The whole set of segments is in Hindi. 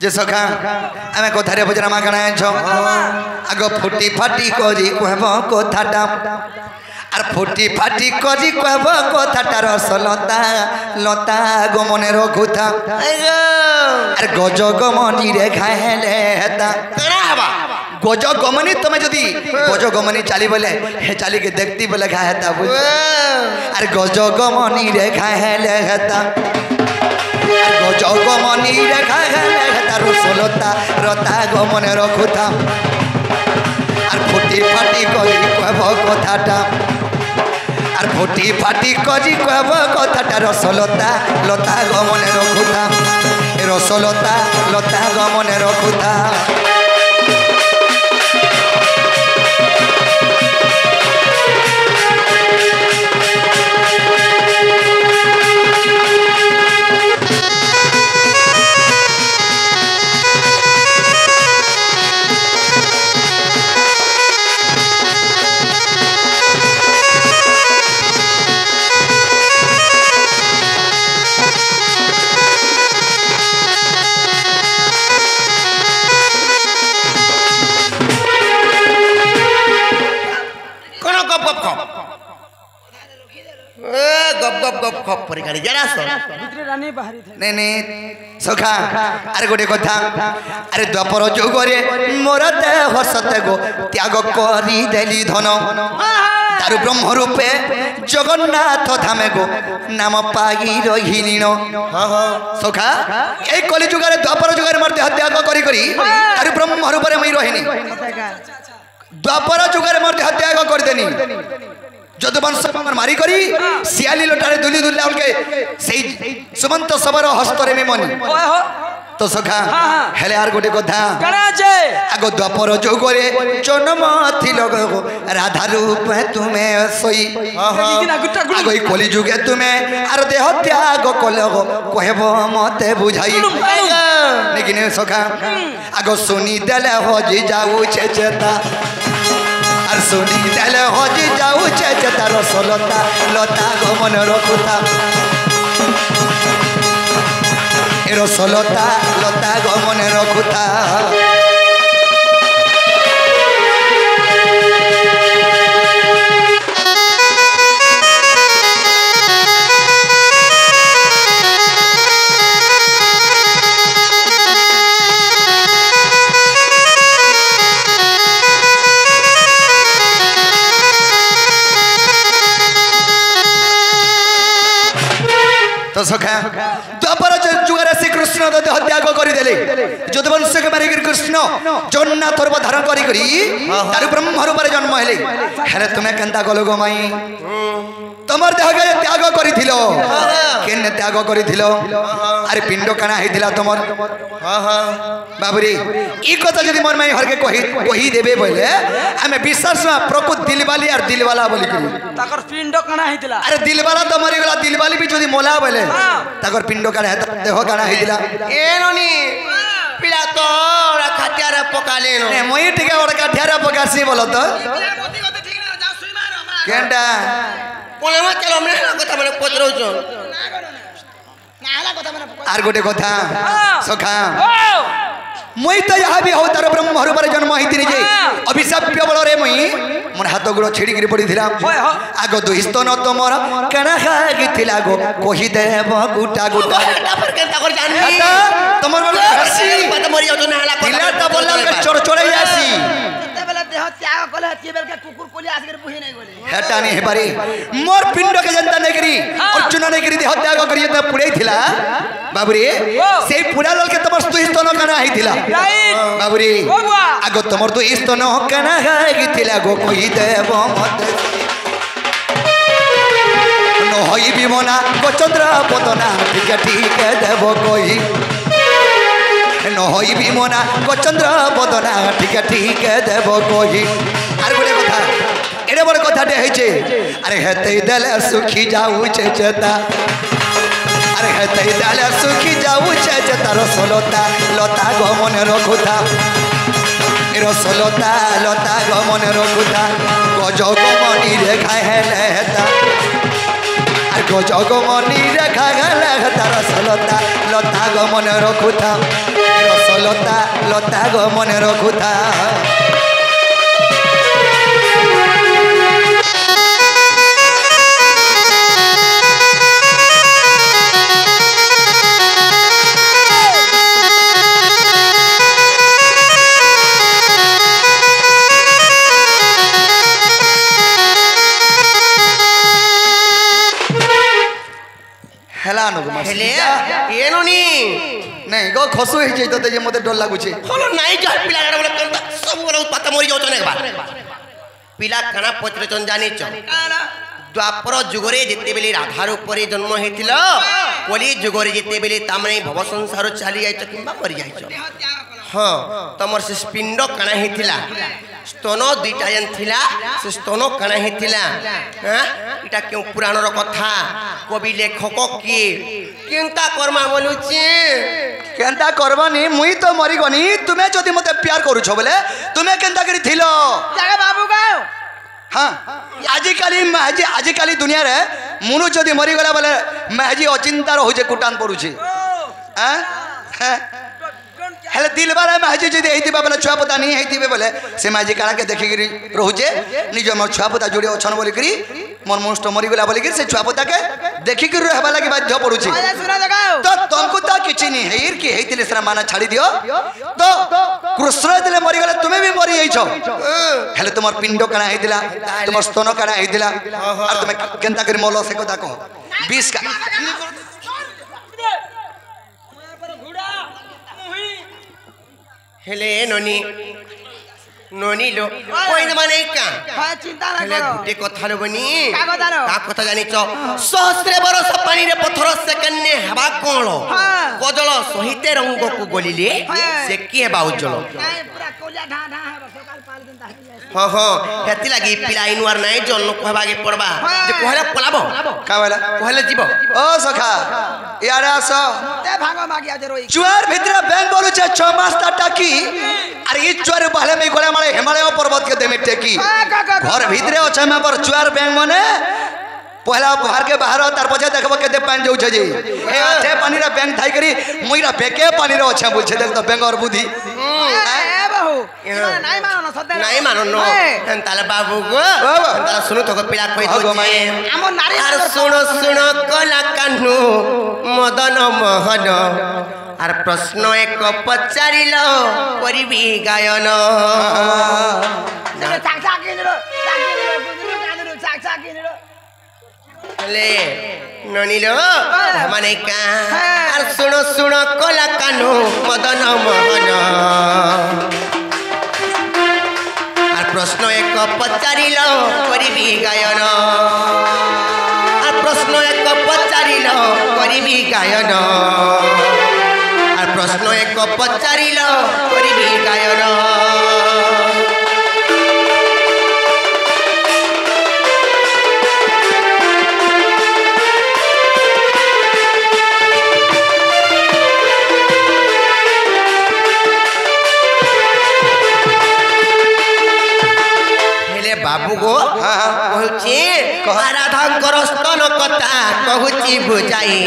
जे सखा आमे कथारे बजना मागणा छ आगो फुटी फाटी करी कहबो कथाटा आर फुटी फाटी करी कहबो कथाटा रसलता लता गमने रखुथा आर गज गमनी रे खाहेले हेता कणा हबा गज गमनी तमे जदी गज गमनी चाली बोले हे चाली के देखती बोले खा हेता बुझ आर गज गमनी रे खाहेले हेता गज गमनी रे खाहेले हेता रसलता रता गमने रखुथा आर फुटी फाटी करी कहबो कथाटा आर फुटी फाटी करी कहबो कथाटा रसलता लता गमने रखुथा रसलता लता गमने रखुथा सखा अरे गोटे कथा अरे द्वापर जुगरे मोर देह सते गो त्याग करी देली धन तारु ब्रह्म रूपे जगन्नाथ धामे गो नाम पाई रहिलीन सखा ए कली जुगरे द्वापर जुगरे मोर देह त्याग करी करी तारु ब्रह्म रूपे मई रहिनी द्वापर जुगरे मोर देह त्याग कर देनी जदुवंश मारी करी सियाली लोटारे दुली दुल्ला उनके सही सुमंत सबर हस्तरे में मनी तो सखा हेले आर गोटे कथा आगो द्वापर जुगरे जन्म थिलो राधा रूप तुमे सोई आगो कली जुगे तुमे आर देह त्याग कलो कहबो मते बुझाई लेकिन सखा आगो सुनी देले हजी जाऊ छे चेता आर सुनी देले हजी जाऊ छे चेता रसलता लता गमन रखुता रसलता लता गमन रखुता तो सखा द्वापर जुगरे श्री कृष्ण देह त्याग करदेले जदुवंश के मारिक कृष्ण जगन्नाथ रूप धारण करी तारु ब्रह्म रूप जन्म हेले हेले तुमे केनता गलो गो माई तमर देह के त्याग करिथिलो केने त्याग करिथिलो अरे पिंड काना हेथिला तमर बाबूरे ई कथा जदी मन माई हर के कही देबे बोले हमें विश्वास प्रकृत दिलवाली और दिलवाला बोली करी ताकर पिंड काना हेथिला अरे दिलवाला तो मरी गला दिलवाली भी जदी मोला बोले ताकर पिंड काना हेता देह काना हेथिला ए ननी पिला तो खाटियारे पकाले नो ने मई टिके बड़ काठियारे पकासी बोलो तो केंडा कोले मा चलो हमने कथा माने पतरो छ आर गोटे कथा सखा मुई तो यहाँ भी हो तार ब्रह्म रूप जन्म होती जे अभिशाप्य बल रे मुई मोर हाथ गुड़ छिड़ी पड़ी आग दुस्तन तुमर कणा खागिला गो कही देव गुटा गुटा तुम चोर चोड़े हेटा नहीं पारी मोर पिंड के जनता नहीं करी अर्जुन नहीं करी देह त्याग करी त पुड़े थिला बाबूरे से पुड़ा लल के तमर स्तन कना हिथिला बाबूरे आगो तमर तो स्तन कना हिथिला गो कहि देव मत न होई विमना गो चंद्र पदना ठीक देव कहि न होई विमना गो चंद्र पदना ठीक देव कहि आर गोटे कथा एडे बड़ कथाटे होइछे अरे हेते देले सुखी जाऊ छे चेता अरे हेते देले सुखी जाऊ छे चेता रसलता लता गमन रखुता रसलता लता गमन रखुता गज गमनी रे खाहेले हेता अरे गज गमनी रे खाहेले हेता रसलता लता गमन रखुता रसल रसलता गो मने रखुथा हेला नु हेले एनो नी नहीं गो खसु हे जइतो ते जे मते डर लागुचे हलो नाही जा पिला गाडा बोले कंता सब बोले पता मरि जाउ तने बार पिला काना पत्र चन जानि छ द्वापर जुगरे जेते बेली राधार ऊपर जन्म हेतिल कोली जुगरे जेते बेली तामने भव संसार चली जाय छ किबा मरि जाय छ हां तमर से पिंड काना हेतिला स्तन दुईटा जन थिला से स्तन काना हेतिला हां इटा क्यों पुराण रो कथा कवि लेखक की केनता कर्मा बोलुची केनता करबनी मुई तो मरी गनी तुमे जदी मते प्यार करू छ बोले तुमे केनता करी थिलो जागा बाबू गाओ हां आजि काली दुनिया रे मुनु जदी मरी गला बोले महजी अचिंता हो जे कुटान पड़ू छी हां हेले दिल बारे महजी जदी हेतिबा बोले छुआ पता नहीं हेतिबे बोले से महजी काना के देखि गिरी रहूजे निज म छुआ पता जोड़ी अछन बोली करी मन मुष्ट मरी गला बोली करी से छुआ पता के देखि गिरी रहबा लागि बाध्य पड़ू छी सुना जगाओ तो तुमको ता किछि नहीं हेर के हेतिले सरा माना छाड़ी दियो तो कृष्ण दिले मरी गले तुमे भी मरी जाई छ हेले तुमर पिंड काना हेतिला तुमर स्तन काना हेतिला और तुमे केनता करी मोलो से कथा कहो 20 का हेले नोनी नोनी लो कोई न माने का हां चिंता ना हेले करो गुटे कथा लो बनी का कथा जानि छ सहस्र बरस पानी रे पत्थर सेकंड ने हवा कोलो कजल सहिते रंग को गलिले से की हेबा उज्जवल नहीं पूरा कोलिया ढा ढा है सकाल पाल दिन ता हां हां हेति लागि पिला इनवार नाही जन्म कहबा के पड़बा जे कहले पलाबो का वाला कहले जीवो ओ सखा यार आसो ते भागो मागिया जे रोई चुआर भितर बैंक बोलु छ 6 मास ता टाकी अरे ई चुआर पहले में गोला मारे हिमालय पर्वत के देमे टेकी घर भितरे अछि में पर चुआर बैंक माने पहला बाहर के बाहर तार पछे देखबो के दे पानी जाउ छ जी ए अथे पानी रा बैंक थाई करी मुइरा बेके पानी रो छ बुझे देख तो बैंक और बुद्धि ए बहु नहीं मानो न सदे नहीं मानो नो ताले बाबू गो ताले सुनो तो पिला कोइ तो हमो नारी आर सुनो सुनो कला कान्हू मदन मोहन आर प्रश्न एक पचारिलो करबी गायन चाक चाक किनरो बुझलो कानरो चाक चाक किनरो ले ननीलो माने का आर सुनो सुनो कला कान्हू मदन मोहन आर प्रश्न एक पचारिलो करबी गायन आर प्रश्न एक पचारिलो करबी गायन आर प्रश्न एक पचारिलो करबी गायन बाबू गो कहूची राधांकर स्तन कथा कहूची बुझाई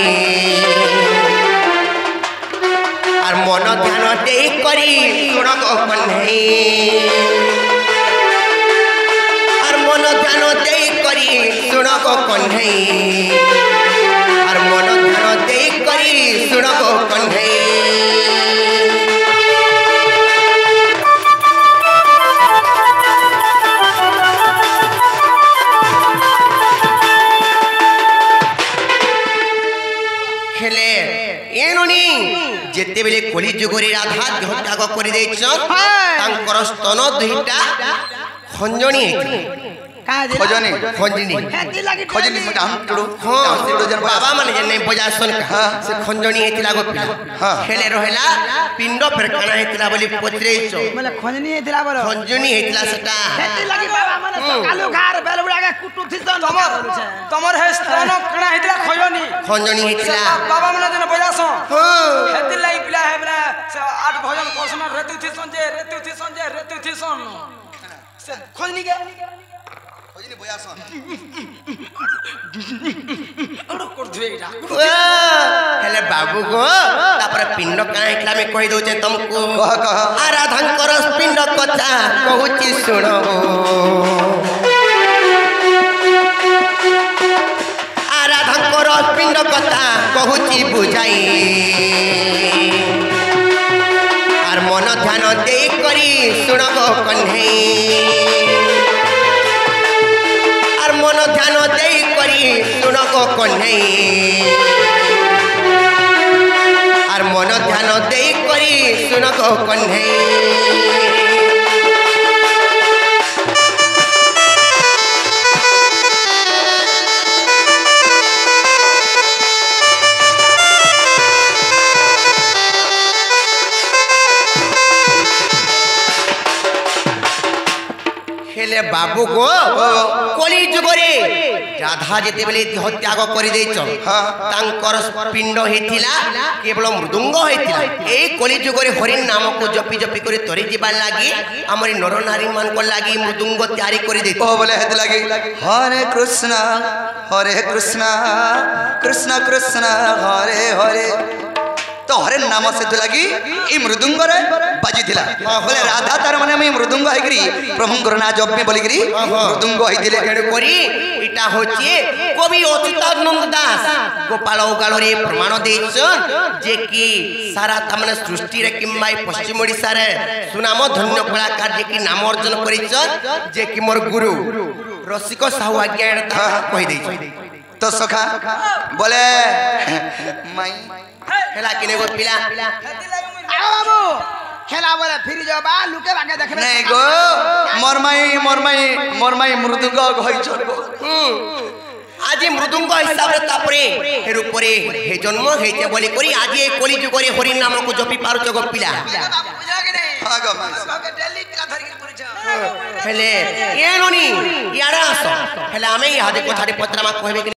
आर मन ध्यान दे करी सुन कन्हई आर मन ध्यान दे करी सुन कन्हई आर मन ध्यान दे करी सुन कन्हई जेते बेले कली जुगरी राधा देह त्याग कर देकर स्तन दुईटा खंजनी खजनी खजनी बाबा माने जे नहीं बजासन से खंजनी हेतिला गो पिला खेले रहला पिंड फेर काना हेतिला बोली पचरेइछ माने खंजनी हेतिला बोलो खंजनी हेतिला सेटा हेति लागि बाबा माने सकालु घर बेलबुडा के कुटु थिसन तमर हे स्तन काना हेतिला खंजनी हेतिला बाबा माने जने बजासन हेति लागि पिला हे बरा 8 भजन कोसना रेतु थिसन जे से खंजनी के हेले बाबू गो तापर पिंड काना हेतला में कहि दउचे तुमको आराधंकर पिंड कथा कहूची सुनो आराधंकर पिंड कथा कहूची बुझाई आर मन ध्यान दे करी सुनगो कन्हई आर मन ध्यान दे करी सुनगो कन्हई आर मन ध्यान दे करी सुनगो कन्हई हेले बाबू को कली जुगरे राधा जेते बेले देह त्याग करि देछ तांकर पिंड हेतिला केवल मृदुंग हेतिला ए कली जुगरे हरि नाम को जपि जपि करे तोरे जीवन लागी हमर नर नारी मान को लागी मृदुंग तैयारी करि दे ओ बोले हेत लागी हरे कृष्ण कृष्ण कृष्ण हरे हरे तो हरे नाम से तो लगी ई मृदुंग रे बाजी थिला बोले राधा तार माने मैं मृदुंग हैकरी प्रभुंकर ना जप में बोली करी मृदुंग हैतिले केड़ करी इटा होची कवि अच्युतानंद दास गोपाल उगाल रे प्रमाण देछ जे कि सारा तमने सृष्टि रे किम्बाई पश्चिम ओडिसा रे सुनाम धन्य कलाकार जे कि नाम अर्जन करिछ जे कि मोर गुरु रसिक साहू आज्ञा कहि देछ तो सखा बोले माई खेला किने गो पिला आओ बाबू खेला बोले फिर जाओ बा लुके भागे देखबे नहीं गो मोर माई मृदुंग होइछ गो आज मृदुंग हिसाब रे तापरे हेरु परे हे जन्म हेते बोली करी आज ए कली जुग रे हरि नाम को जपि पारुछ गो पिला बाबू बुझा के नहीं हां गो सबके डेली पिला धरि के पुरिछ हेले एनोनी याडा आसो हेले आमे इहादे कोठारे पत्रमा कहबे